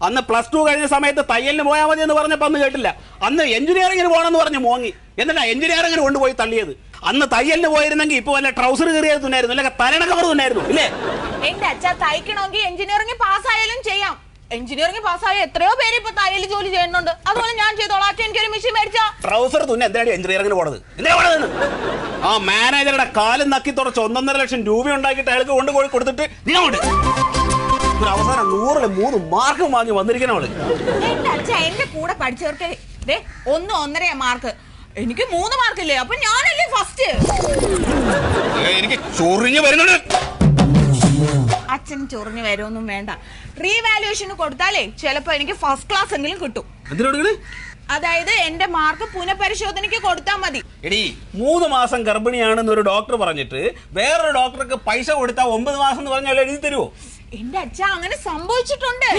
അന്ന് +2 കഴിഞ്ഞ സമയത്ത് തയ്യലിന് പോയാൽ മതി എന്ന് പറഞ്ഞപ്പോൾ അന്ന് കേട്ടില്ല. അന്ന് എഞ്ചിനീയറിംഗിന് പോകണമെന്ന് പറഞ്ഞ് മോങ്ങി. എന്നിട്ടാ എഞ്ചിനീയറിംഗിന് കൊണ്ടുപോയി തള്ളിയത്. അന്ന് തയ്യലിന് പോയിരുന്നെങ്കിൽ ഇപ്പൊ വല്ല ട്രൗസർ കയറിയത് തുന്നായിരുന്നു, അല്ലെങ്കിൽ തലണ കവർ തുന്നായിരുന്നു ഇല്ലേ? എന്റെ അച്ഛാ തയ്ക്കണമെങ്കിൽ എഞ്ചിനീയറിംഗ് പാസ്സായാലും ചെയ്യാം. എഞ്ചിനീയറിംഗ് പാസ്സായ എത്രയോ പേര് ഇപ്പൊ തയ്യൽ ജോലി ചെയ്യുന്നുണ്ട്. അതുപോലെ ഞാൻ ചെയ്തോളാം. അച്ഛൻ എനിക്കൊരു മെഷീൻ മേടിച്ചാ. ട്രൗസർ തുന്ന എന്തിനാണ് എഞ്ചിനീയറിംഗിന് പോണത്? എന്തിനാ പോണത്? ആ മാനേജറുടെ കാലും നക്കി തുടച്ച് 1.5 ലക്ഷം രൂപ ഉണ്ടാക്കിയിട്ട് അയാൾക്ക് കൊണ്ടുപോയി കൊടുത്തിട്ട് നീ അങ്ങോട്ട് ഒരു അവസാനം 100-ൽ 3 മാർക്ക് വാങ്ങി വന്നിരിക്കണവള്. എന്റെ അച്ഛ എന്റെ കൂടെ പഠിച്ചവർക്ക് 1-1.5 മാർക്ക്, എനിക്ക് 3 മാർക്കില്ലേ? അപ്പൊ ഞാനല്ലേ ഫസ്റ്റ്. എനിക്ക് ചൊറിഞ്ഞു വരുന്നുണ്ട്. അച്ഛൻ ചൊറിഞ്ഞു വരുമൊന്നും വേണ്ട. റീവാലുവേഷന് കൊടുത്താലേ ചിലപ്പോ എനിക്ക് ഫസ്റ്റ് ക്ലാസ് എങ്കിലും കിട്ടും. അതായത് എന്റെ മാർക്ക് പുനഃപരിശോധനയ്ക്ക് കൊടുത്താൽ മതി. എടി 3 മാസം ഗർഭിണിയാണെന്ന് ഒരു ഡോക്ടർ പറഞ്ഞിട്ട് വേറൊരു ഡോക്ടർക്ക് പൈസ കൊടുത്താൽ 9 മാസം എന്ന് പറഞ്ഞാൽ എഴുതി തരുമോ? എന്റെ അച്ഛ അങ്ങനെ സംഭവിച്ചിട്ടുണ്ട്.